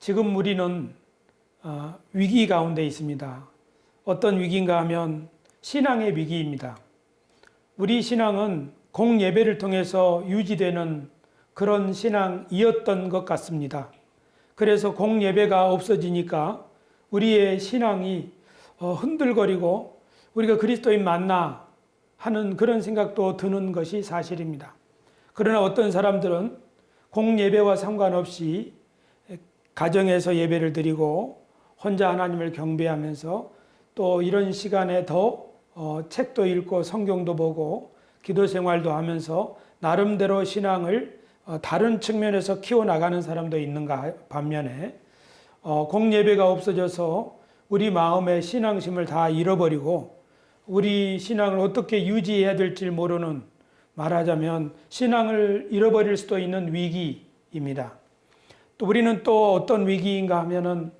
지금 우리는 위기 가운데 있습니다. 어떤 위기인가 하면 신앙의 위기입니다. 우리 신앙은 공예배를 통해서 유지되는 그런 신앙이었던 것 같습니다. 그래서 공예배가 없어지니까 우리의 신앙이 흔들거리고 우리가 그리스도인 맞나 하는 그런 생각도 드는 것이 사실입니다. 그러나 어떤 사람들은 공예배와 상관없이 가정에서 예배를 드리고 혼자 하나님을 경배하면서 또 이런 시간에 더 책도 읽고 성경도 보고 기도 생활도 하면서 나름대로 신앙을 다른 측면에서 키워나가는 사람도 있는가 반면에 공예배가 없어져서 우리 마음의 신앙심을 다 잃어버리고 우리 신앙을 어떻게 유지해야 될지 모르는, 말하자면 신앙을 잃어버릴 수도 있는 위기입니다. 또 우리는 또 어떤 위기인가 하면은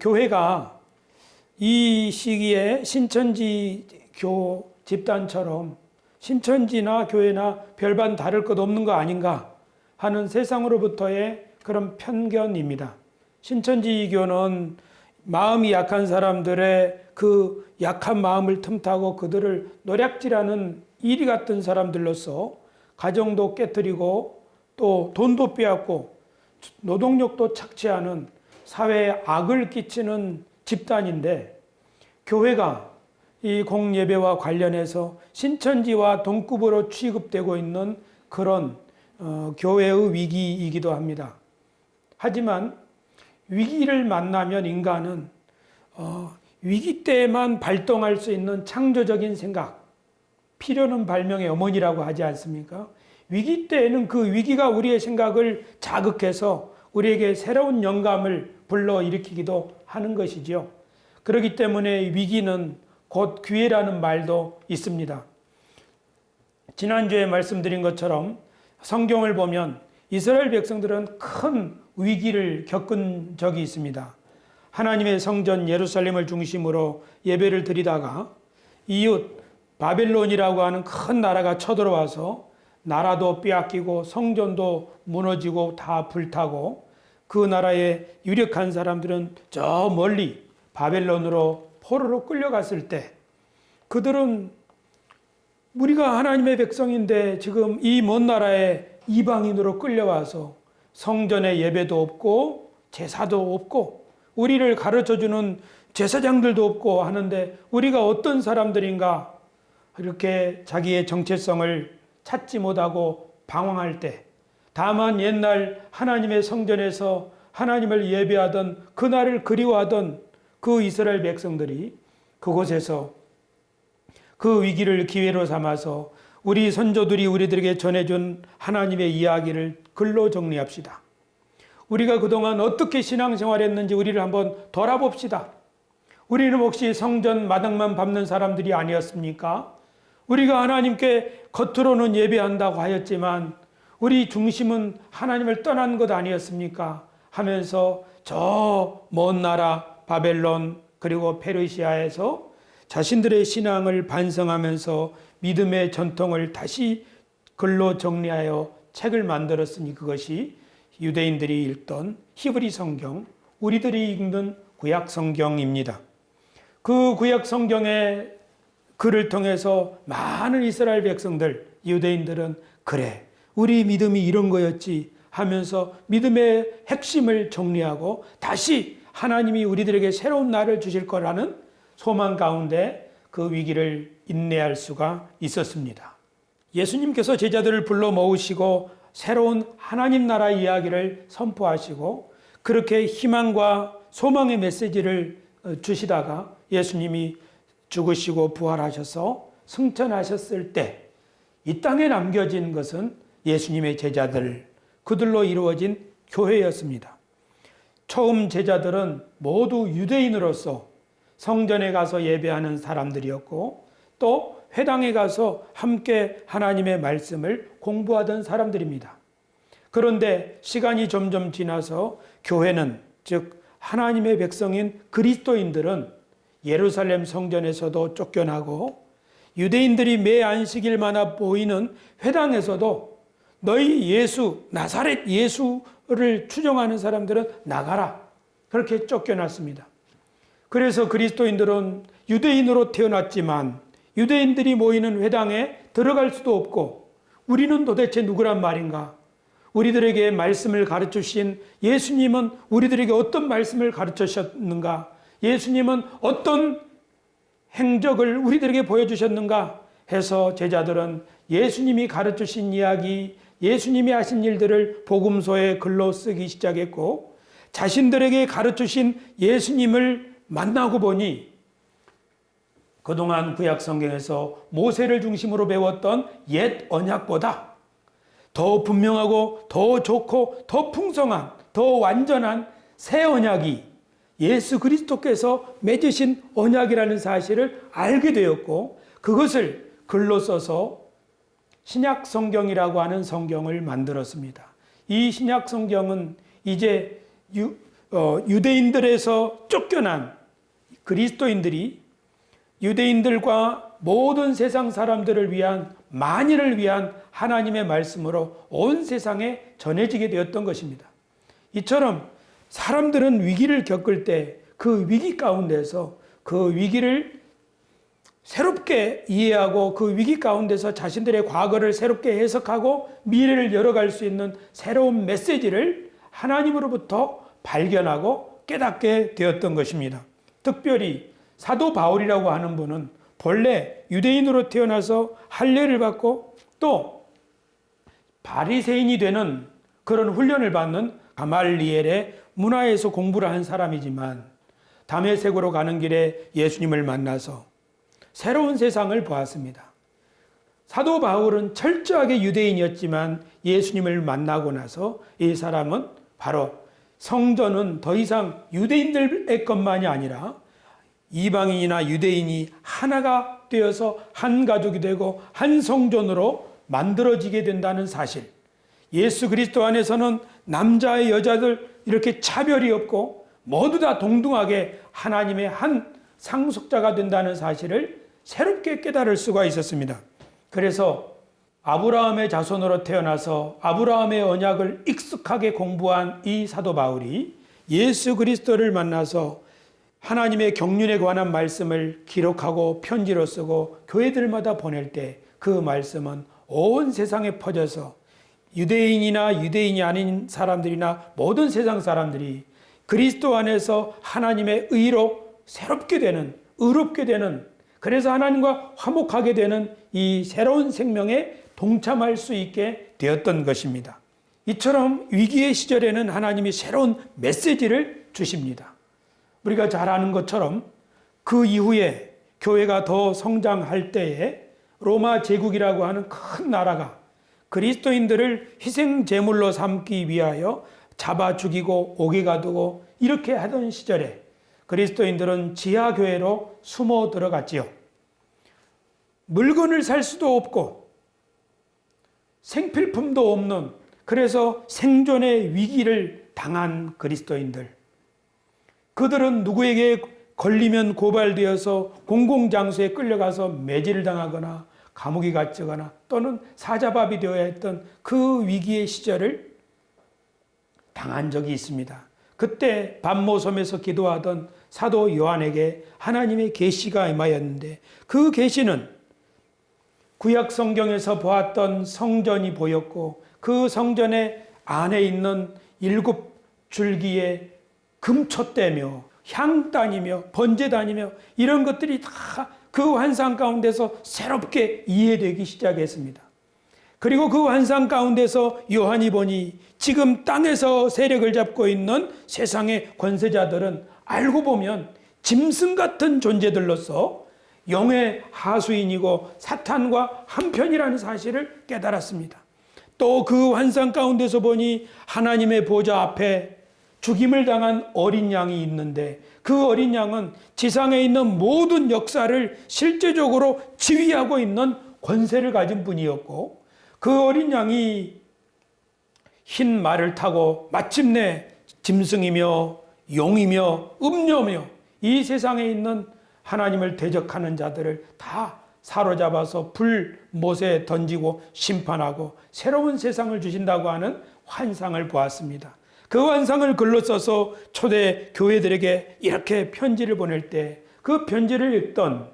교회가 이 시기에 신천지교 집단처럼 신천지나 교회나 별반 다를 것 없는 거 아닌가 하는 세상으로부터의 그런 편견입니다. 신천지교는 마음이 약한 사람들의 그 약한 마음을 틈타고 그들을 노략질하는 이리 같은 사람들로서 가정도 깨뜨리고 또 돈도 빼앗고 노동력도 착취하는 사회에 악을 끼치는 집단인데, 교회가 이 공예배와 관련해서 신천지와 동급으로 취급되고 있는 그런 교회의 위기이기도 합니다. 하지만 위기를 만나면 인간은 위기 때만 발동할 수 있는 창조적인 생각, 필요는 발명의 어머니라고 하지 않습니까? 위기 때에는 그 위기가 우리의 생각을 자극해서 우리에게 새로운 영감을 불러일으키기도 하는 것이죠. 그렇기 때문에 위기는 곧 기회라는 말도 있습니다. 지난주에 말씀드린 것처럼 성경을 보면 이스라엘 백성들은 큰 위기를 겪은 적이 있습니다. 하나님의 성전 예루살렘을 중심으로 예배를 드리다가 이웃 바벨론이라고 하는 큰 나라가 쳐들어와서 나라도 빼앗기고 성전도 무너지고 다 불타고 그 나라의 유력한 사람들은 저 멀리 바벨론으로 포로로 끌려갔을 때 그들은 우리가 하나님의 백성인데 지금 이 먼 나라에 이방인으로 끌려와서 성전에 예배도 없고 제사도 없고 우리를 가르쳐주는 제사장들도 없고 하는데 우리가 어떤 사람들인가 이렇게 자기의 정체성을 찾지 못하고 방황할 때, 다만 옛날 하나님의 성전에서 하나님을 예배하던 그날을 그리워하던 그 이스라엘 백성들이 그곳에서 그 위기를 기회로 삼아서 우리 선조들이 우리들에게 전해준 하나님의 이야기를 글로 정리합시다. 우리가 그동안 어떻게 신앙생활했는지 우리를 한번 돌아봅시다. 우리는 혹시 성전 마당만 밟는 사람들이 아니었습니까? 우리가 하나님께 겉으로는 예배한다고 하였지만 우리 중심은 하나님을 떠난 것 아니었습니까? 하면서 저 먼 나라 바벨론 그리고 페르시아에서 자신들의 신앙을 반성하면서 믿음의 전통을 다시 글로 정리하여 책을 만들었으니 그것이 유대인들이 읽던 히브리 성경, 우리들이 읽는 구약 성경입니다. 그 구약 성경의 글을 통해서 많은 이스라엘 백성들, 유대인들은 그래, 우리 믿음이 이런 거였지 하면서 믿음의 핵심을 정리하고 다시 하나님이 우리들에게 새로운 날을 주실 거라는 소망 가운데 그 위기를 인내할 수가 있었습니다. 예수님께서 제자들을 불러 모으시고 새로운 하나님 나라 이야기를 선포하시고 그렇게 희망과 소망의 메시지를 주시다가 예수님이 죽으시고 부활하셔서 승천하셨을 때 이 땅에 남겨진 것은 예수님의 제자들, 그들로 이루어진 교회였습니다. 처음 제자들은 모두 유대인으로서 성전에 가서 예배하는 사람들이었고 또 회당에 가서 함께 하나님의 말씀을 공부하던 사람들입니다. 그런데 시간이 점점 지나서 교회는, 즉 하나님의 백성인 그리스도인들은 예루살렘 성전에서도 쫓겨나고 유대인들이 매 안식일마다 보이는 회당에서도 너희 예수, 나사렛 예수를 추종하는 사람들은 나가라 그렇게 쫓겨났습니다. 그래서 그리스도인들은 유대인으로 태어났지만 유대인들이 모이는 회당에 들어갈 수도 없고, 우리는 도대체 누구란 말인가? 우리들에게 말씀을 가르치신 예수님은 우리들에게 어떤 말씀을 가르치셨는가? 예수님은 어떤 행적을 우리들에게 보여주셨는가 해서 제자들은 예수님이 가르치신 이야기, 예수님이 하신 일들을 복음서에 글로 쓰기 시작했고, 자신들에게 가르치신 예수님을 만나고 보니 그동안 구약 성경에서 모세를 중심으로 배웠던 옛 언약보다 더 분명하고 더 좋고 더 풍성한, 더 완전한 새 언약이 예수 그리스도께서 맺으신 언약이라는 사실을 알게 되었고, 그것을 글로 써서 신약 성경이라고 하는 성경을 만들었습니다. 이 신약 성경은 이제 유대인들에서 쫓겨난 그리스도인들이 유대인들과 모든 세상 사람들을 위한, 만인을 위한 하나님의 말씀으로 온 세상에 전해지게 되었던 것입니다. 이처럼 사람들은 위기를 겪을 때 그 위기 가운데서 그 위기를 새롭게 이해하고 그 위기 가운데서 자신들의 과거를 새롭게 해석하고 미래를 열어갈 수 있는 새로운 메시지를 하나님으로부터 발견하고 깨닫게 되었던 것입니다. 특별히 사도 바울이라고 하는 분은 본래 유대인으로 태어나서 할례를 받고 또 바리새인이 되는 그런 훈련을 받는 가말리엘의 문화에서 공부를 한 사람이지만, 다메섹으로 가는 길에 예수님을 만나서 새로운 세상을 보았습니다. 사도 바울은 철저하게 유대인이었지만 예수님을 만나고 나서 이 사람은 바로 성전은 더 이상 유대인들의 것만이 아니라 이방인이나 유대인이 하나가 되어서 한 가족이 되고 한 성전으로 만들어지게 된다는 사실, 예수 그리스도 안에서는 남자의 여자들 이렇게 차별이 없고 모두 다 동등하게 하나님의 한 상속자가 된다는 사실을 새롭게 깨달을 수가 있었습니다. 그래서 아브라함의 자손으로 태어나서 아브라함의 언약을 익숙하게 공부한 이 사도 바울이 예수 그리스도를 만나서 하나님의 경륜에 관한 말씀을 기록하고 편지로 쓰고 교회들마다 보낼 때 그 말씀은 온 세상에 퍼져서 유대인이나 유대인이 아닌 사람들이나 모든 세상 사람들이 그리스도 안에서 하나님의 의로 새롭게 되는, 의롭게 되는, 그래서 하나님과 화목하게 되는 이 새로운 생명에 동참할 수 있게 되었던 것입니다. 이처럼 위기의 시절에는 하나님이 새로운 메시지를 주십니다. 우리가 잘 아는 것처럼 그 이후에 교회가 더 성장할 때에 로마 제국이라고 하는 큰 나라가 그리스도인들을 희생 제물로 삼기 위하여 잡아 죽이고 옥에 가두고 이렇게 하던 시절에 그리스도인들은 지하교회로 숨어 들어갔지요. 물건을 살 수도 없고 생필품도 없는, 그래서 생존의 위기를 당한 그리스도인들, 그들은 누구에게 걸리면 고발되어서 공공장소에 끌려가서 매질을 당하거나 감옥에 갇히거나 또는 사자밥이 되어야 했던 그 위기의 시절을 당한 적이 있습니다. 그때 밤모섬에서 기도하던 사도 요한에게 하나님의 계시가 임하였는데, 그 계시는 구약 성경에서 보았던 성전이 보였고, 그 성전의 안에 있는 7줄기의 금촛대며 향단이며 번제단이며 이런 것들이 다 그 환상 가운데서 새롭게 이해되기 시작했습니다. 그리고 그 환상 가운데서 요한이 보니 지금 땅에서 세력을 잡고 있는 세상의 권세자들은 알고 보면 짐승 같은 존재들로서 영의 하수인이고 사탄과 한편이라는 사실을 깨달았습니다. 또 그 환상 가운데서 보니 하나님의 보좌 앞에 죽임을 당한 어린 양이 있는데, 그 어린 양은 지상에 있는 모든 역사를 실제적으로 지휘하고 있는 권세를 가진 분이었고, 그 어린 양이 흰 말을 타고 마침내 짐승이며 용이며 음녀며 이 세상에 있는 하나님을 대적하는 자들을 다 사로잡아서 불못에 던지고 심판하고 새로운 세상을 주신다고 하는 환상을 보았습니다. 그 환상을 글로 써서 초대 교회들에게 이렇게 편지를 보낼 때 그 편지를 읽던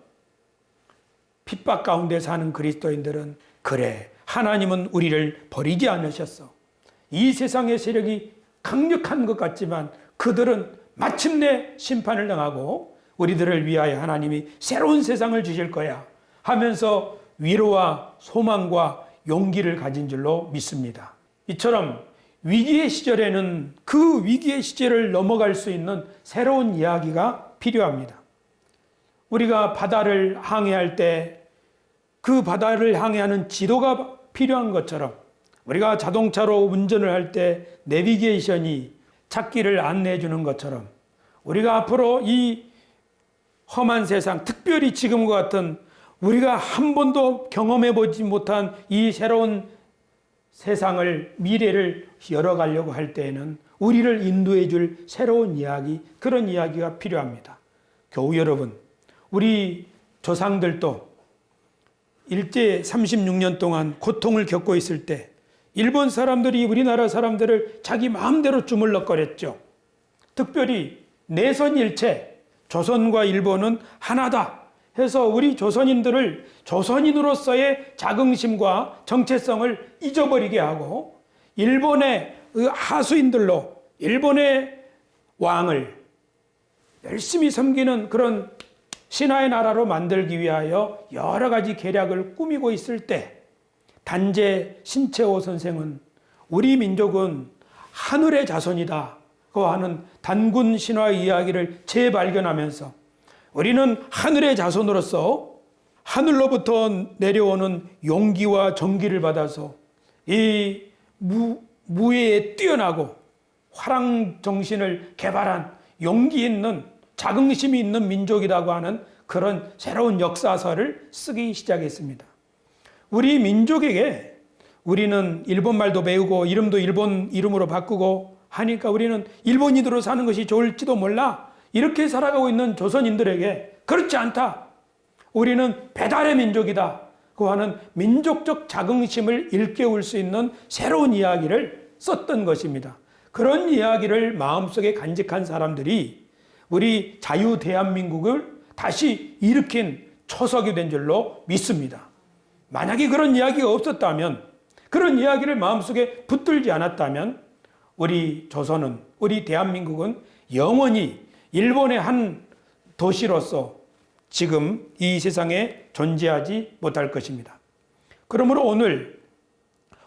핍박 가운데 사는 그리스도인들은 그래, 하나님은 우리를 버리지 않으셨어. 이 세상의 세력이 강력한 것 같지만 그들은 마침내 심판을 당하고 우리들을 위하여 하나님이 새로운 세상을 주실 거야 하면서 위로와 소망과 용기를 가진 줄로 믿습니다. 이처럼 위기의 시절에는 그 위기의 시절을 넘어갈 수 있는 새로운 이야기가 필요합니다. 우리가 바다를 항해할 때 그 바다를 항해하는 지도가 필요한 것처럼 우리가 자동차로 운전을 할 때 내비게이션이 찾기를 안내해 주는 것처럼 우리가 앞으로 이 험한 세상, 특별히 지금과 같은 우리가 한 번도 경험해 보지 못한 이 새로운 세상을, 미래를 열어가려고 할 때에는 우리를 인도해 줄 새로운 이야기, 그런 이야기가 필요합니다. 교우 여러분, 우리 조상들도 일제 36년 동안 고통을 겪고 있을 때 일본 사람들이 우리나라 사람들을 자기 마음대로 주물럭거렸죠. 특별히 내선일체, 조선과 일본은 하나다 해서 우리 조선인들을 조선인으로서의 자긍심과 정체성을 잊어버리게 하고 일본의 하수인들로 일본의 왕을 열심히 섬기는 그런 신하의 나라로 만들기 위하여 여러 가지 계략을 꾸미고 있을 때 단재 신채호 선생은 우리 민족은 하늘의 자손이다 고 하는 단군 신화 이야기를 재발견하면서 우리는 하늘의 자손으로서 하늘로부터 내려오는 용기와 정기를 받아서 이 무예에 뛰어나고 화랑 정신을 개발한 용기 있는 자긍심이 있는 민족이라고 하는 그런 새로운 역사서를 쓰기 시작했습니다. 우리 민족에게 우리는 일본말도 배우고 이름도 일본 이름으로 바꾸고 하니까 우리는 일본인으로 사는 것이 좋을지도 몰라. 이렇게 살아가고 있는 조선인들에게 그렇지 않다. 우리는 배달의 민족이다. 그 하는 민족적 자긍심을 일깨울 수 있는 새로운 이야기를 썼던 것입니다. 그런 이야기를 마음속에 간직한 사람들이 우리 자유 대한민국을 다시 일으킨 초석이 된 줄로 믿습니다. 만약에 그런 이야기가 없었다면, 그런 이야기를 마음속에 붙들지 않았다면 우리 조선은, 우리 대한민국은 영원히 일본의 한 도시로서 지금 이 세상에 존재하지 못할 것입니다. 그러므로 오늘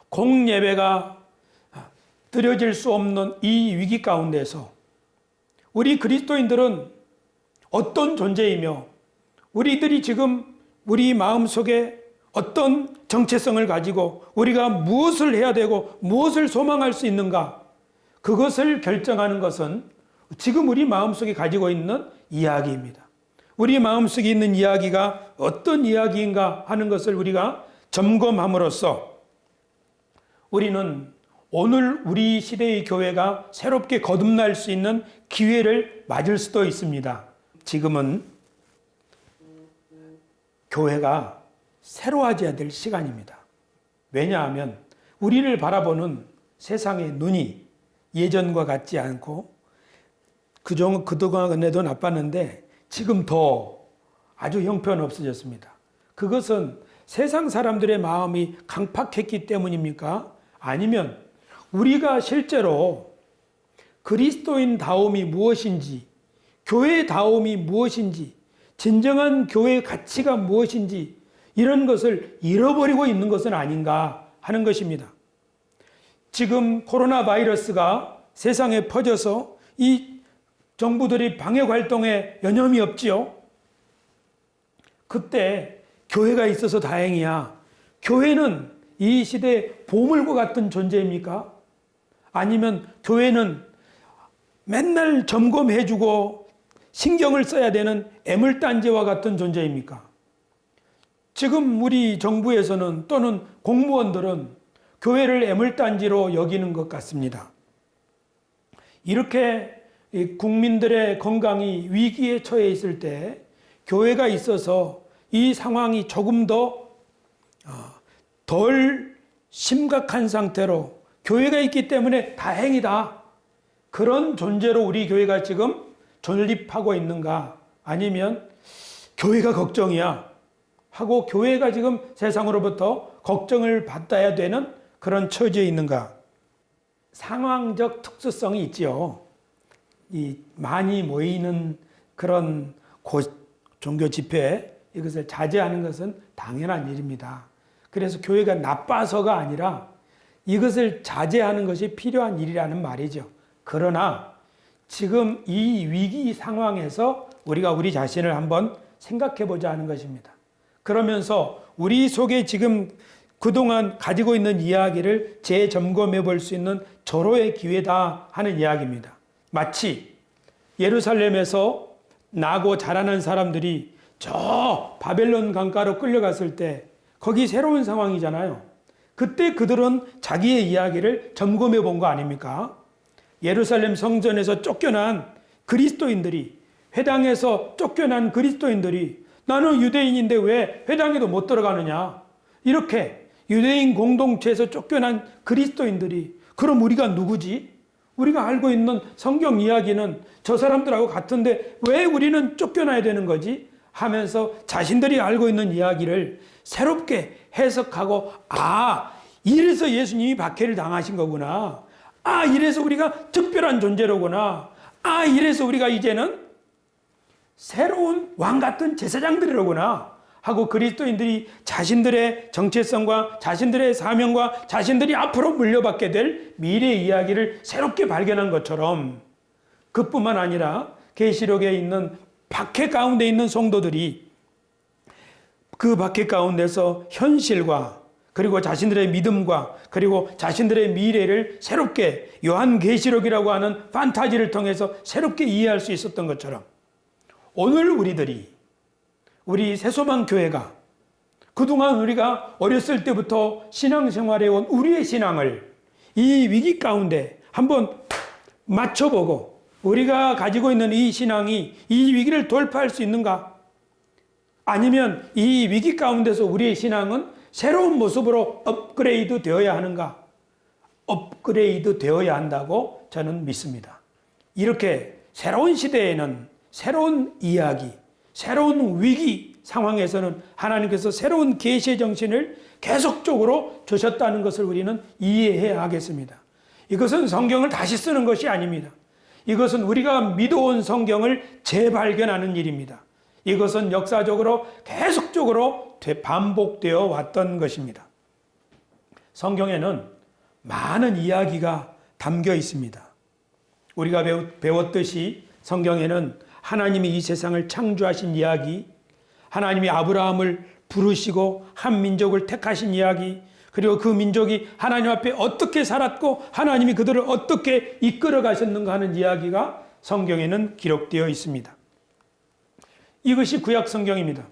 공예배가 드려질 수 없는 이 위기 가운데서 우리 그리스도인들은 어떤 존재이며 우리들이 지금 우리 마음속에 어떤 정체성을 가지고 우리가 무엇을 해야 되고 무엇을 소망할 수 있는가, 그것을 결정하는 것은 지금 우리 마음속에 가지고 있는 이야기입니다. 우리 마음속에 있는 이야기가 어떤 이야기인가 하는 것을 우리가 점검함으로써 우리는 오늘 우리 시대의 교회가 새롭게 거듭날 수 있는 기회를 맞을 수도 있습니다. 지금은 교회가 새로워져야 될 시간입니다. 왜냐하면 우리를 바라보는 세상의 눈이 예전과 같지 않고 그동안에도 나빴는데 지금 더 아주 형편없어졌습니다. 그것은 세상 사람들의 마음이 강팍했기 때문입니까? 아니면 우리가 실제로 그리스도인다움이 무엇인지, 교회다움이 무엇인지, 진정한 교회의 가치가 무엇인지 이런 것을 잃어버리고 있는 것은 아닌가 하는 것입니다. 지금 코로나 바이러스가 세상에 퍼져서 이 정부들이 방역 활동에 여념이 없지요. 그때 교회가 있어서 다행이야. 교회는 이 시대의 보물과 같은 존재입니까? 아니면 교회는 맨날 점검해주고 신경을 써야 되는 애물단지와 같은 존재입니까? 지금 우리 정부에서는 또는 공무원들은 교회를 애물단지로 여기는 것 같습니다. 이렇게 국민들의 건강이 위기에 처해 있을 때 교회가 있어서 이 상황이 조금 더 덜 심각한 상태로 교회가 있기 때문에 다행이다. 그런 존재로 우리 교회가 지금 존립하고 있는가? 아니면 교회가 걱정이야 하고 교회가 지금 세상으로부터 걱정을 받아야 되는 그런 처지에 있는가? 상황적 특수성이 있지요. 이 많이 모이는 그런 종교 집회, 이것을 자제하는 것은 당연한 일입니다. 그래서 교회가 나빠서가 아니라 이것을 자제하는 것이 필요한 일이라는 말이죠. 그러나 지금 이 위기 상황에서 우리가 우리 자신을 한번 생각해 보자 하는 것입니다. 그러면서 우리 속에 지금 그동안 가지고 있는 이야기를 재점검해 볼 수 있는 절호의 기회다 하는 이야기입니다. 마치 예루살렘에서 나고 자라난 사람들이 저 바벨론 강가로 끌려갔을 때 거기 새로운 상황이잖아요. 그때 그들은 자기의 이야기를 점검해 본 거 아닙니까? 예루살렘 성전에서 쫓겨난 그리스도인들이, 회당에서 쫓겨난 그리스도인들이 나는 유대인인데 왜 회당에도 못 들어가느냐? 이렇게 유대인 공동체에서 쫓겨난 그리스도인들이, 그럼 우리가 누구지? 우리가 알고 있는 성경 이야기는 저 사람들하고 같은데 왜 우리는 쫓겨나야 되는 거지? 하면서 자신들이 알고 있는 이야기를 새롭게 해석하고, 아, 이래서 예수님이 박해를 당하신 거구나. 아, 이래서 우리가 특별한 존재로구나. 아, 이래서 우리가 이제는 새로운 왕 같은 제사장들이로구나 하고 그리스도인들이 자신들의 정체성과 자신들의 사명과 자신들이 앞으로 물려받게 될 미래의 이야기를 새롭게 발견한 것처럼, 그뿐만 아니라 계시록에 있는 박해 가운데 있는 성도들이 그 박해 가운데서 현실과 그리고 자신들의 믿음과 그리고 자신들의 미래를 새롭게 요한계시록이라고 하는 판타지를 통해서 새롭게 이해할 수 있었던 것처럼, 오늘 우리 새소망 교회가 그동안 우리가 어렸을 때부터 신앙생활해 온 우리의 신앙을 이 위기 가운데 한번 맞춰보고, 우리가 가지고 있는 이 신앙이 이 위기를 돌파할 수 있는가? 아니면 이 위기 가운데서 우리의 신앙은 새로운 모습으로 업그레이드 되어야 하는가? 업그레이드 되어야 한다고 저는 믿습니다. 이렇게 새로운 시대에는 새로운 이야기, 새로운 위기 상황에서는 하나님께서 새로운 계시의 정신을 계속적으로 주셨다는 것을 우리는 이해해야 하겠습니다. 이것은 성경을 다시 쓰는 것이 아닙니다. 이것은 우리가 믿어온 성경을 재발견하는 일입니다. 이것은 역사적으로 계속적으로 반복되어 왔던 것입니다. 성경에는 많은 이야기가 담겨 있습니다. 우리가 배웠듯이 성경에는 하나님이 이 세상을 창조하신 이야기, 하나님이 아브라함을 부르시고 한 민족을 택하신 이야기, 그리고 그 민족이 하나님 앞에 어떻게 살았고 하나님이 그들을 어떻게 이끌어 가셨는가 하는 이야기가 성경에는 기록되어 있습니다. 이것이 구약 성경입니다.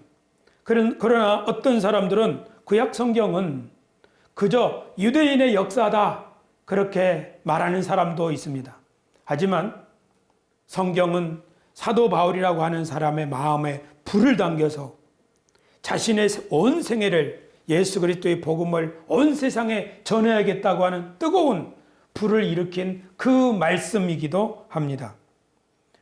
그러나 어떤 사람들은 구약 성경은 그저 유대인의 역사다 그렇게 말하는 사람도 있습니다. 하지만 성경은 사도 바울이라고 하는 사람의 마음에 불을 당겨서 자신의 온 생애를 예수 그리스도의 복음을 온 세상에 전해야겠다고 하는 뜨거운 불을 일으킨 그 말씀이기도 합니다.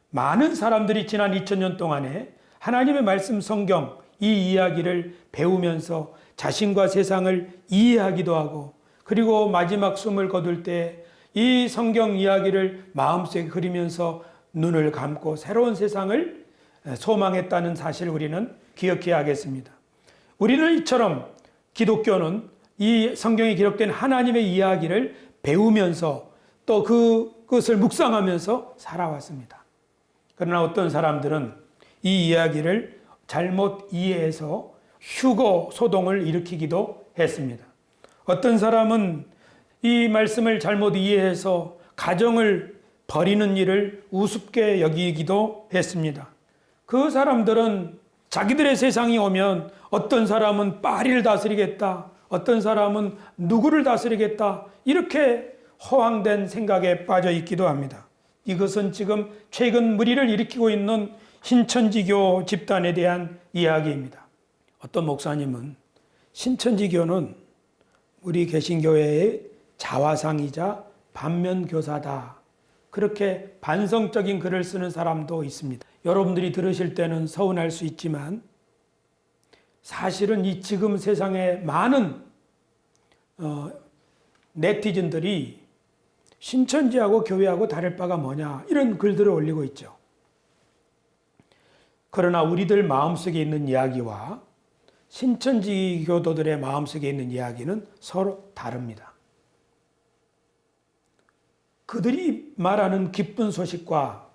많은 사람들이 지난 2000년 동안에 하나님의 말씀 성경 이 이야기를 배우면서 자신과 세상을 이해하기도 하고, 그리고 마지막 숨을 거둘 때 이 성경 이야기를 마음속에 그리면서 눈을 감고 새로운 세상을 소망했다는 사실을 우리는 기억해야 하겠습니다. 우리는 이처럼 기독교는 이 성경에 기록된 하나님의 이야기를 배우면서 또 그것을 묵상하면서 살아왔습니다. 그러나 어떤 사람들은 이 이야기를 잘못 이해해서 휴거 소동을 일으키기도 했습니다. 어떤 사람은 이 말씀을 잘못 이해해서 가정을 버리는 일을 우습게 여기기도 했습니다. 그 사람들은 자기들의 세상이 오면 어떤 사람은 파리를 다스리겠다, 어떤 사람은 누구를 다스리겠다, 이렇게 허황된 생각에 빠져 있기도 합니다. 이것은 지금 최근 무리를 일으키고 있는 신천지교 집단에 대한 이야기입니다. 어떤 목사님은 신천지교는 우리 개신교회의 자화상이자 반면교사다 그렇게 반성적인 글을 쓰는 사람도 있습니다. 여러분들이 들으실 때는 서운할 수 있지만 사실은 이 지금 세상에 많은 네티즌들이 신천지하고 교회하고 다를 바가 뭐냐 이런 글들을 올리고 있죠. 그러나 우리들 마음속에 있는 이야기와 신천지 교도들의 마음속에 있는 이야기는 서로 다릅니다. 그들이 말하는 기쁜 소식과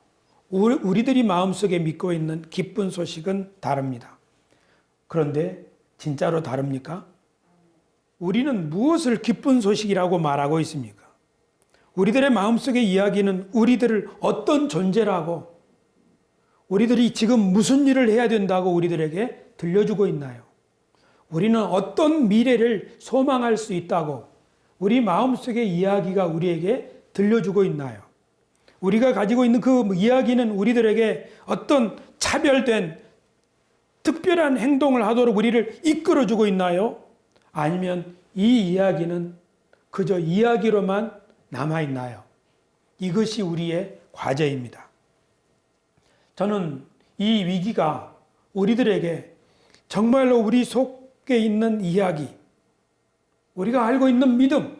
우리들이 마음속에 믿고 있는 기쁜 소식은 다릅니다. 그런데 진짜로 다릅니까? 우리는 무엇을 기쁜 소식이라고 말하고 있습니까? 우리들의 마음속의 이야기는 우리들을 어떤 존재라고, 우리들이 지금 무슨 일을 해야 된다고 우리들에게 들려주고 있나요? 우리는 어떤 미래를 소망할 수 있다고 우리 마음속의 이야기가 우리에게 들려주고 있나요? 우리가 가지고 있는 그 이야기는 우리들에게 어떤 차별된 특별한 행동을 하도록 우리를 이끌어주고 있나요? 아니면 이 이야기는 그저 이야기로만 남아있나요? 이것이 우리의 과제입니다. 저는 이 위기가 우리들에게 정말로 우리 속에 있는 이야기, 우리가 알고 있는 믿음,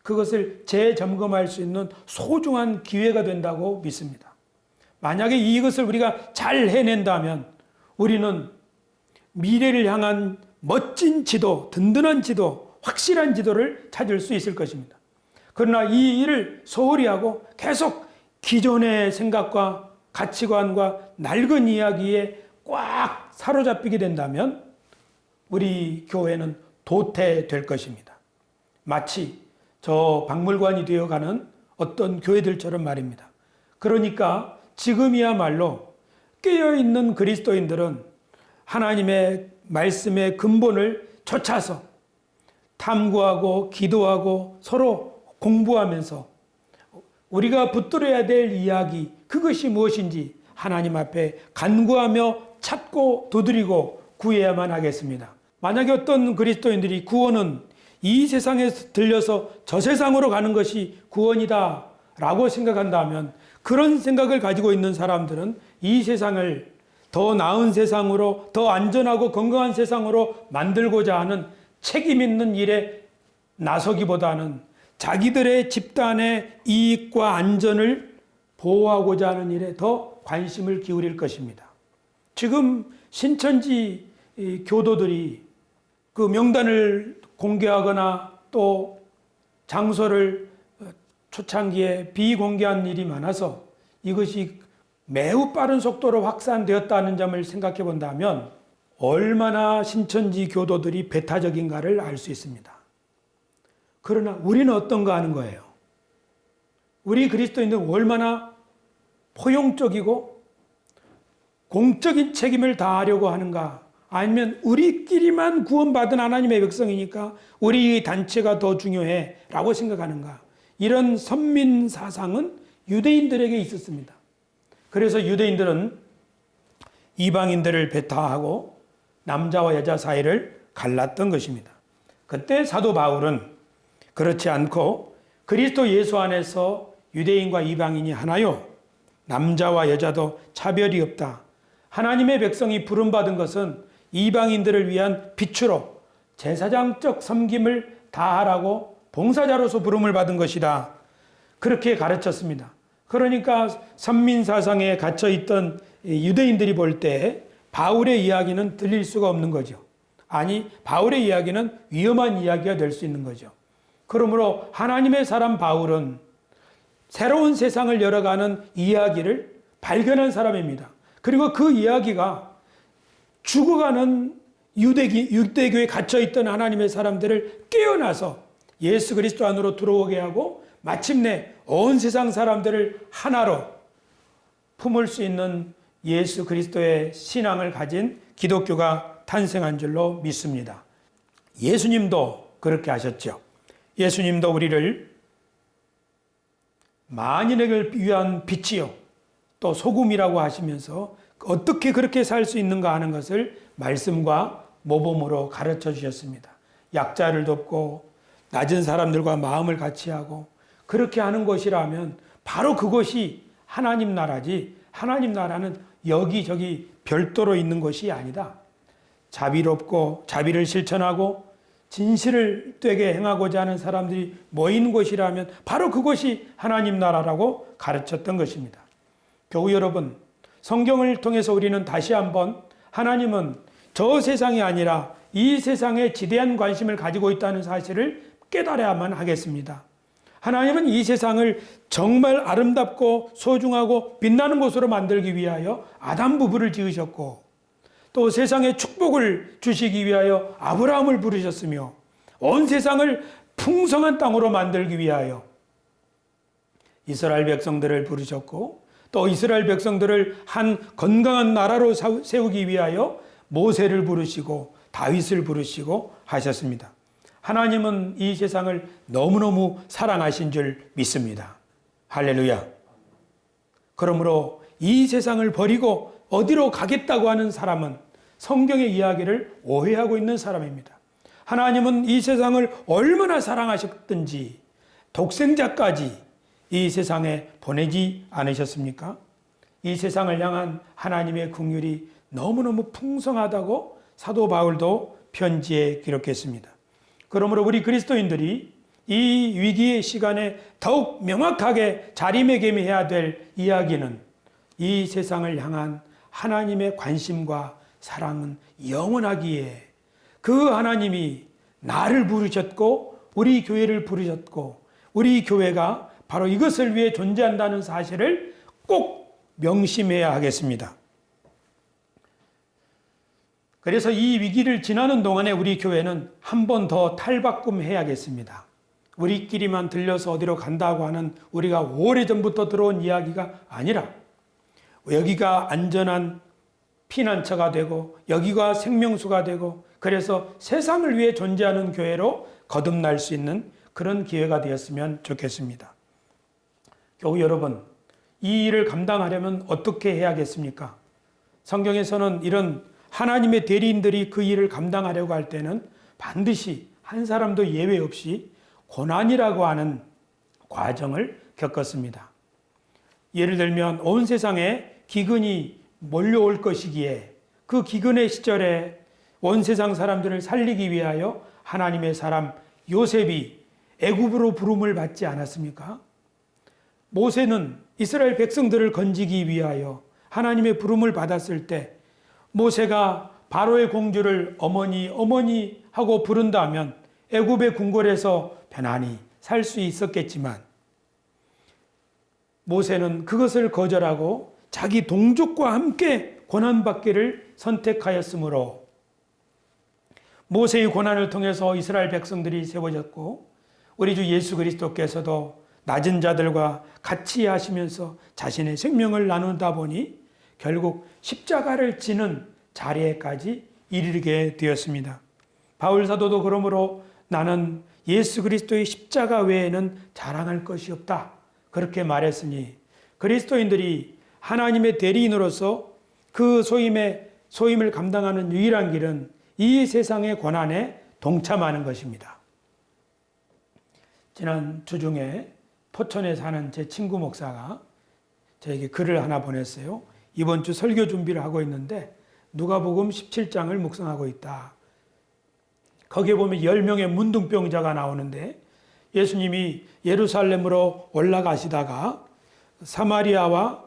그것을 재점검할 수 있는 소중한 기회가 된다고 믿습니다. 만약에 이것을 우리가 잘 해낸다면 우리는 미래를 향한 멋진 지도, 든든한 지도, 확실한 지도를 찾을 수 있을 것입니다. 그러나 이 일을 소홀히 하고 계속 기존의 생각과 가치관과 낡은 이야기에 꽉 사로잡히게 된다면 우리 교회는 도태될 것입니다. 마치 저 박물관이 되어가는 어떤 교회들처럼 말입니다. 그러니까 지금이야말로 깨어있는 그리스도인들은 하나님의 말씀의 근본을 쫓아서 탐구하고 기도하고 서로 공부하면서 우리가 붙들어야 될 이야기, 그것이 무엇인지 하나님 앞에 간구하며 찾고 두드리고 구해야만 하겠습니다. 만약에 어떤 그리스도인들이 구원은 이 세상에서 들려서 저 세상으로 가는 것이 구원이다 라고 생각한다면, 그런 생각을 가지고 있는 사람들은 이 세상을 더 나은 세상으로, 더 안전하고 건강한 세상으로 만들고자 하는 책임 있는 일에 나서기보다는 자기들의 집단의 이익과 안전을 보호하고자 하는 일에 더 관심을 기울일 것입니다. 지금 신천지 교도들이 그 명단을 공개하거나 또 장소를 초창기에 비공개한 일이 많아서 이것이 매우 빠른 속도로 확산되었다는 점을 생각해 본다면 얼마나 신천지 교도들이 배타적인가를 알 수 있습니다. 그러나 우리는 어떤가 하는 거예요. 우리 그리스도인들은 얼마나 포용적이고 공적인 책임을 다하려고 하는가, 아니면 우리끼리만 구원받은 하나님의 백성이니까 우리 단체가 더 중요해 라고 생각하는가. 이런 선민 사상은 유대인들에게 있었습니다. 그래서 유대인들은 이방인들을 배타하고 남자와 여자 사이를 갈랐던 것입니다. 그때 사도 바울은 그렇지 않고 그리스도 예수 안에서 유대인과 이방인이 하나요, 남자와 여자도 차별이 없다. 하나님의 백성이 부름받은 것은 이방인들을 위한 빛으로 제사장적 섬김을 다하라고 봉사자로서 부름을 받은 것이다. 그렇게 가르쳤습니다. 그러니까 선민사상에 갇혀있던 유대인들이 볼 때 바울의 이야기는 들릴 수가 없는 거죠. 아니, 바울의 이야기는 위험한 이야기가 될 수 있는 거죠. 그러므로 하나님의 사람 바울은 새로운 세상을 열어가는 이야기를 발견한 사람입니다. 그리고 그 이야기가 죽어가는 유대교에 갇혀있던 하나님의 사람들을 깨어나서 예수 그리스도 안으로 들어오게 하고 마침내 온 세상 사람들을 하나로 품을 수 있는 예수 그리스도의 신앙을 가진 기독교가 탄생한 줄로 믿습니다. 예수님도 그렇게 하셨죠. 예수님도 우리를 만인에게 위한 빛이요 또 소금이라고 하시면서 어떻게 그렇게 살 수 있는가 하는 것을 말씀과 모범으로 가르쳐 주셨습니다. 약자를 돕고 낮은 사람들과 마음을 같이 하고 그렇게 하는 것이라면 바로 그것이 하나님 나라지, 하나님 나라는 여기저기 별도로 있는 것이 아니다. 자비롭고 자비를 실천하고 진실을 되게 행하고자 하는 사람들이 모인 곳이라면 바로 그것이 하나님 나라라고 가르쳤던 것입니다. 교우 여러분, 성경을 통해서 우리는 다시 한번 하나님은 저 세상이 아니라 이 세상에 지대한 관심을 가지고 있다는 사실을 깨달아야만 하겠습니다. 하나님은 이 세상을 정말 아름답고 소중하고 빛나는 곳으로 만들기 위하여 아담 부부를 지으셨고, 또 세상에 축복을 주시기 위하여 아브라함을 부르셨으며, 온 세상을 풍성한 땅으로 만들기 위하여 이스라엘 백성들을 부르셨고, 또 이스라엘 백성들을 한 건강한 나라로 세우기 위하여 모세를 부르시고 다윗을 부르시고 하셨습니다. 하나님은 이 세상을 너무너무 사랑하신 줄 믿습니다. 할렐루야. 그러므로 이 세상을 버리고 어디로 가겠다고 하는 사람은 성경의 이야기를 오해하고 있는 사람입니다. 하나님은 이 세상을 얼마나 사랑하셨든지 독생자까지 이 세상에 보내지 않으셨습니까? 이 세상을 향한 하나님의 긍휼이 너무너무 풍성하다고 사도 바울도 편지에 기록했습니다. 그러므로 우리 그리스도인들이 이 위기의 시간에 더욱 명확하게 자리매김해야 될 이야기는, 이 세상을 향한 하나님의 관심과 사랑은 영원하기에 그 하나님이 나를 부르셨고 우리 교회를 부르셨고 우리 교회가 바로 이것을 위해 존재한다는 사실을 꼭 명심해야 하겠습니다. 그래서 이 위기를 지나는 동안에 우리 교회는 한 번 더 탈바꿈해야겠습니다. 우리끼리만 들려서 어디로 간다고 하는 우리가 오래전부터 들어온 이야기가 아니라 여기가 안전한 피난처가 되고 여기가 생명수가 되고 그래서 세상을 위해 존재하는 교회로 거듭날 수 있는 그런 기회가 되었으면 좋겠습니다. 교우 여러분, 이 일을 감당하려면 어떻게 해야겠습니까? 성경에서는 이런 하나님의 대리인들이 그 일을 감당하려고 할 때는 반드시 한 사람도 예외 없이 고난이라고 하는 과정을 겪었습니다. 예를 들면 온 세상에 기근이 몰려올 것이기에 그 기근의 시절에 온 세상 사람들을 살리기 위하여 하나님의 사람 요셉이 애굽으로 부름을 받지 않았습니까? 모세는 이스라엘 백성들을 건지기 위하여 하나님의 부름을 받았을 때 모세가 바로의 공주를 어머니 어머니 하고 부른다면 애굽의 궁궐에서 편안히 살 수 있었겠지만 모세는 그것을 거절하고 자기 동족과 함께 고난받기를 선택하였으므로 모세의 고난을 통해서 이스라엘 백성들이 세워졌고 우리 주 예수 그리스도께서도 낮은 자들과 같이 하시면서 자신의 생명을 나누다 보니 결국 십자가를 지는 자리에까지 이르게 되었습니다. 바울 사도도 그러므로 나는 예수 그리스도의 십자가 외에는 자랑할 것이 없다, 그렇게 말했으니 그리스도인들이 하나님의 대리인으로서 그 소임을 감당하는 유일한 길은 이 세상의 고난에 동참하는 것입니다. 지난 주중에 포천에 사는 제 친구 목사가 저에게 글을 하나 보냈어요. 이번 주 설교 준비를 하고 있는데 누가복음 17장을 묵상하고 있다. 거기에 보면 10명의 문둥병자가 나오는데 예수님이 예루살렘으로 올라가시다가 사마리아와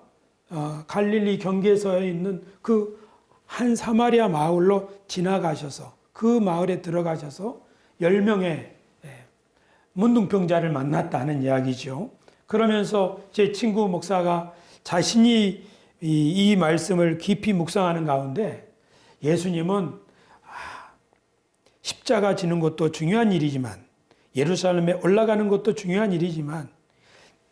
갈릴리 경계서에 있는 그 한 사마리아 마을로 지나가셔서 그 마을에 들어가셔서 10명의 문둥병자를 만났다는 이야기죠. 그러면서 제 친구 목사가 자신이 이 말씀을 깊이 묵상하는 가운데 예수님은 십자가 지는 것도 중요한 일이지만 예루살렘에 올라가는 것도 중요한 일이지만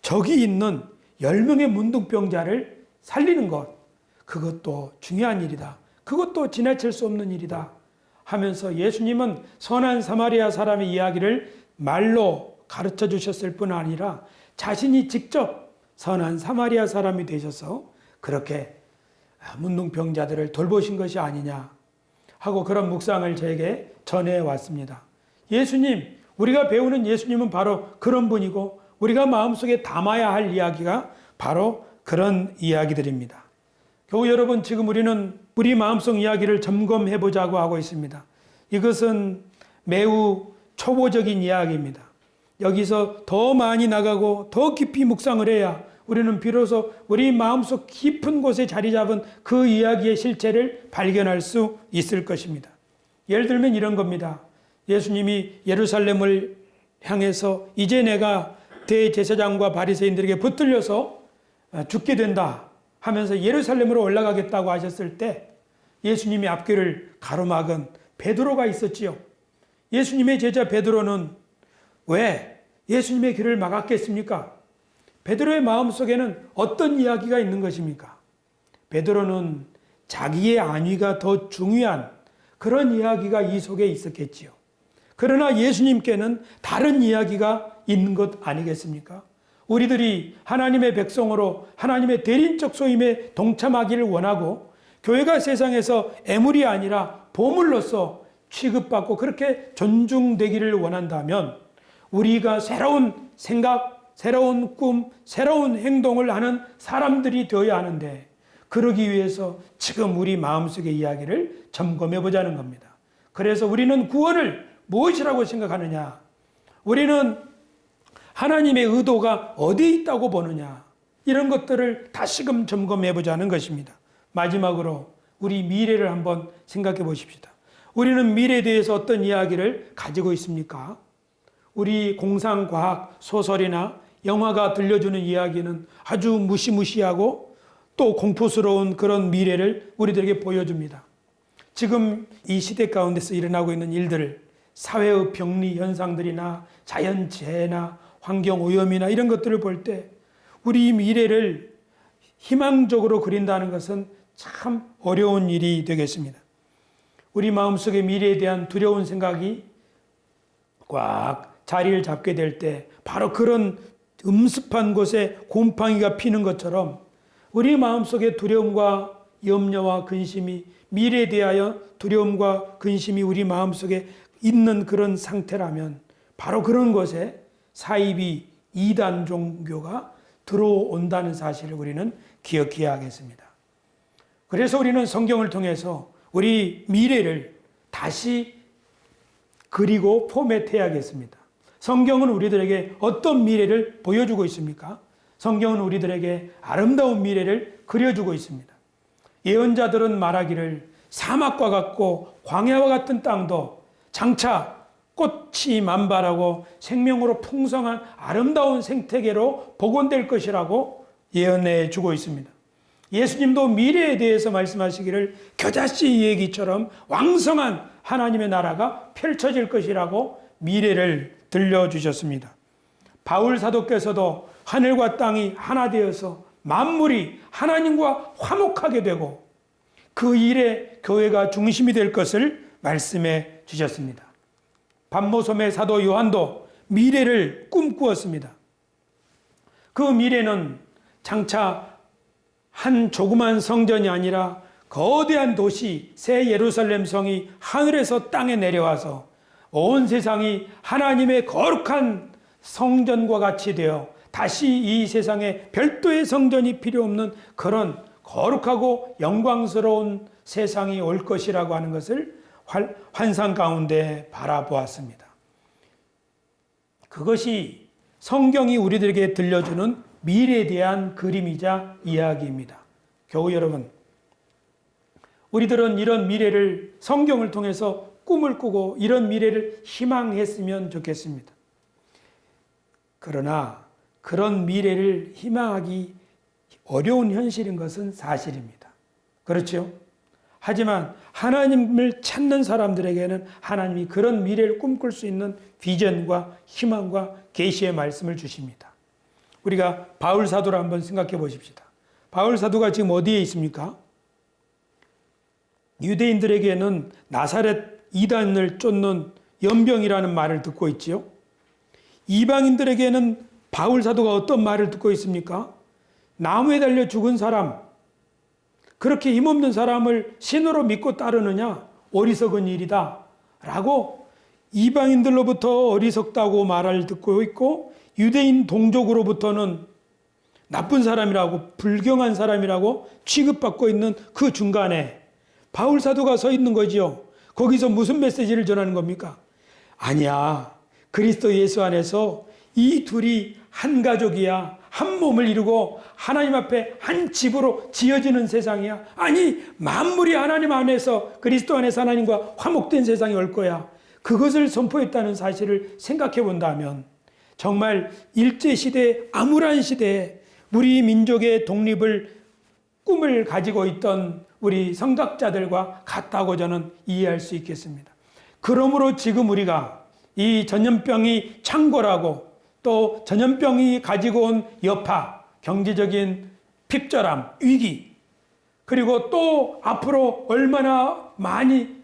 저기 있는 10명의 문둥병자를 살리는 것, 그것도 중요한 일이다. 그것도 지나칠 수 없는 일이다 하면서 예수님은 선한 사마리아 사람의 이야기를 말로 가르쳐 주셨을 뿐 아니라 자신이 직접 선한 사마리아 사람이 되셔서 그렇게 문둥병자들을 돌보신 것이 아니냐 하고 그런 묵상을 저에게 전해 왔습니다. 예수님, 우리가 배우는 예수님은 바로 그런 분이고 우리가 마음속에 담아야 할 이야기가 바로 그런 이야기들입니다. 교우 여러분, 지금 우리는 우리 마음속 이야기를 점검해 보자고 하고 있습니다. 이것은 매우 초보적인 이야기입니다. 여기서 더 많이 나가고 더 깊이 묵상을 해야 우리는 비로소 우리 마음속 깊은 곳에 자리 잡은 그 이야기의 실체를 발견할 수 있을 것입니다. 예를 들면 이런 겁니다. 예수님이 예루살렘을 향해서 이제 내가 대제사장과 바리새인들에게 붙들려서 죽게 된다 하면서 예루살렘으로 올라가겠다고 하셨을 때 예수님이 앞길을 가로막은 베드로가 있었지요. 예수님의 제자 베드로는 왜 예수님의 길을 막았겠습니까? 베드로의 마음속에는 어떤 이야기가 있는 것입니까? 베드로는 자기의 안위가 더 중요한 그런 이야기가 이 속에 있었겠지요. 그러나 예수님께는 다른 이야기가 있는 것 아니겠습니까? 우리들이 하나님의 백성으로 하나님의 대리인적 소임에 동참하기를 원하고 교회가 세상에서 애물이 아니라 보물로서 취급받고 그렇게 존중되기를 원한다면 우리가 새로운 생각, 새로운 꿈, 새로운 행동을 하는 사람들이 되어야 하는데 그러기 위해서 지금 우리 마음속의 이야기를 점검해 보자는 겁니다. 그래서 우리는 구원을 무엇이라고 생각하느냐? 우리는 하나님의 의도가 어디에 있다고 보느냐? 이런 것들을 다시금 점검해 보자는 것입니다. 마지막으로 우리 미래를 한번 생각해 보십시다. 우리는 미래에 대해서 어떤 이야기를 가지고 있습니까? 우리 공상과학 소설이나 영화가 들려주는 이야기는 아주 무시무시하고 또 공포스러운 그런 미래를 우리들에게 보여줍니다. 지금 이 시대 가운데서 일어나고 있는 일들, 사회의 병리 현상들이나 자연재해나 환경오염이나 이런 것들을 볼 때 우리 미래를 희망적으로 그린다는 것은 참 어려운 일이 되겠습니다. 우리 마음속에 미래에 대한 두려운 생각이 꽉 자리를 잡게 될 때 바로 그런 음습한 곳에 곰팡이가 피는 것처럼 우리 마음속에 두려움과 염려와 근심이 미래에 대하여 두려움과 근심이 우리 마음속에 있는 그런 상태라면 바로 그런 곳에 사이비 이단 종교가 들어온다는 사실을 우리는 기억해야 하겠습니다. 그래서 우리는 성경을 통해서 우리 미래를 다시 그리고 포맷해야겠습니다. 성경은 우리들에게 어떤 미래를 보여주고 있습니까? 성경은 우리들에게 아름다운 미래를 그려주고 있습니다. 예언자들은 말하기를 사막과 같고 광야와 같은 땅도 장차 꽃이 만발하고 생명으로 풍성한 아름다운 생태계로 복원될 것이라고 예언해 주고 있습니다. 예수님도 미래에 대해서 말씀하시기를 겨자씨 이 얘기처럼 왕성한 하나님의 나라가 펼쳐질 것이라고 미래를 들려주셨습니다. 바울 사도께서도 하늘과 땅이 하나 되어서 만물이 하나님과 화목하게 되고 그 일에 교회가 중심이 될 것을 말씀해 주셨습니다. 반모섬의 사도 요한도 미래를 꿈꾸었습니다. 그 미래는 장차 한 조그만 성전이 아니라 거대한 도시 새 예루살렘 성이 하늘에서 땅에 내려와서 온 세상이 하나님의 거룩한 성전과 같이 되어 다시 이 세상에 별도의 성전이 필요 없는 그런 거룩하고 영광스러운 세상이 올 것이라고 하는 것을 환상 가운데 바라보았습니다. 그것이 성경이 우리들에게 들려주는 미래에 대한 그림이자 이야기입니다. 교우 여러분, 우리들은 이런 미래를 성경을 통해서 꿈을 꾸고 이런 미래를 희망했으면 좋겠습니다. 그러나 그런 미래를 희망하기 어려운 현실인 것은 사실입니다. 그렇죠? 하지만 하나님을 찾는 사람들에게는 하나님이 그런 미래를 꿈꿀 수 있는 비전과 희망과 계시의 말씀을 주십니다. 우리가 바울 사도를 한번 생각해 보십시다. 바울 사도가 지금 어디에 있습니까? 유대인들에게는 나사렛 이단을 쫓는 연병이라는 말을 듣고 있지요. 이방인들에게는 바울 사도가 어떤 말을 듣고 있습니까? 나무에 달려 죽은 사람, 그렇게 힘없는 사람을 신으로 믿고 따르느냐? 어리석은 일이다 라고 이방인들로부터 어리석다고 말을 듣고 있고 유대인 동족으로부터는 나쁜 사람이라고, 불경한 사람이라고 취급받고 있는 그 중간에 바울 사도가 서 있는 거지요. 거기서 무슨 메시지를 전하는 겁니까? 아니야. 그리스도 예수 안에서 이 둘이 한 가족이야. 한 몸을 이루고 하나님 앞에 한 집으로 지어지는 세상이야. 아니, 만물이 하나님 안에서, 그리스도 안에서 하나님과 화목된 세상이 올 거야. 그것을 선포했다는 사실을 생각해 본다면 정말 일제시대, 암울한 시대에 우리 민족의 독립을 꿈을 가지고 있던 우리 성각자들과 같다고 저는 이해할 수 있겠습니다. 그러므로 지금 우리가 이 전염병이 창궐하고 또 전염병이 가지고 온 여파, 경제적인 핍절함, 위기, 그리고 또 앞으로 얼마나 많이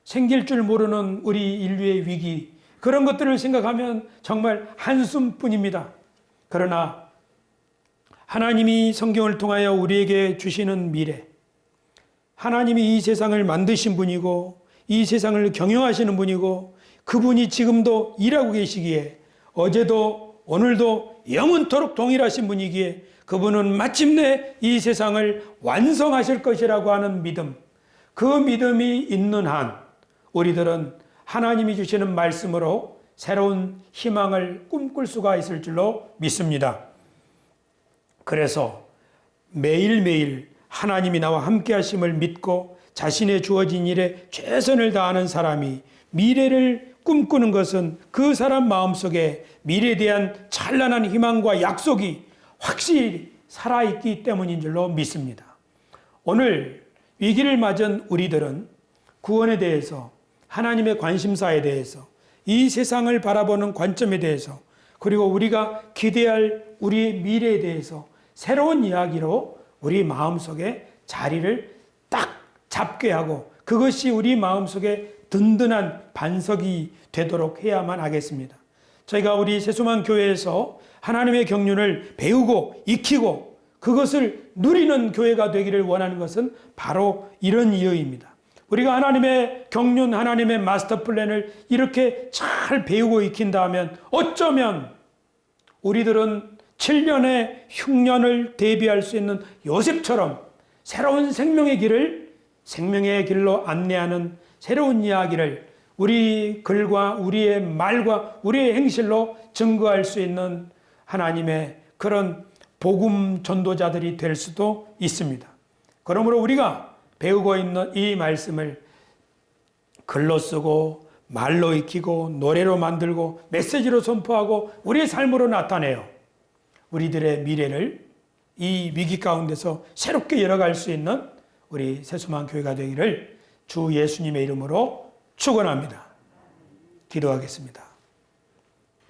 생길 줄 모르는 우리 인류의 위기, 그런 것들을 생각하면 정말 한숨뿐입니다. 그러나 하나님이 성경을 통하여 우리에게 주시는 미래, 하나님이 이 세상을 만드신 분이고 이 세상을 경영하시는 분이고 그분이 지금도 일하고 계시기에 어제도 오늘도 영원토록 동일하신 분이기에 그분은 마침내 이 세상을 완성하실 것이라고 하는 믿음, 그 믿음이 있는 한 우리들은 하나님이 주시는 말씀으로 새로운 희망을 꿈꿀 수가 있을 줄로 믿습니다. 그래서 매일매일 하나님이 나와 함께 하심을 믿고 자신의 주어진 일에 최선을 다하는 사람이 미래를 꿈꾸는 것은 그 사람 마음속에 미래에 대한 찬란한 희망과 약속이 확실히 살아있기 때문인 줄로 믿습니다. 오늘 위기를 맞은 우리들은 구원에 대해서, 하나님의 관심사에 대해서, 이 세상을 바라보는 관점에 대해서, 그리고 우리가 기대할 우리의 미래에 대해서 새로운 이야기로 우리 마음속에 자리를 딱 잡게 하고 그것이 우리 마음속에 든든한 반석이 되도록 해야만 하겠습니다. 저희가 우리 세수만 교회에서 하나님의 경륜을 배우고 익히고 그것을 누리는 교회가 되기를 원하는 것은 바로 이런 이유입니다. 우리가 하나님의 경륜, 하나님의 마스터 플랜을 이렇게 잘 배우고 익힌다면 어쩌면 우리들은 7년의 흉년을 대비할 수 있는 요셉처럼 새로운 생명의 길로 안내하는 새로운 이야기를 우리 글과 우리의 말과 우리의 행실로 증거할 수 있는 하나님의 그런 복음 전도자들이 될 수도 있습니다. 그러므로 우리가 배우고 있는 이 말씀을 글로 쓰고 말로 익히고 노래로 만들고 메시지로 선포하고 우리의 삶으로 나타내요. 우리들의 미래를 이 위기 가운데서 새롭게 열어갈 수 있는 우리 세수만 교회가 되기를 주 예수님의 이름으로 축원합니다. 기도하겠습니다.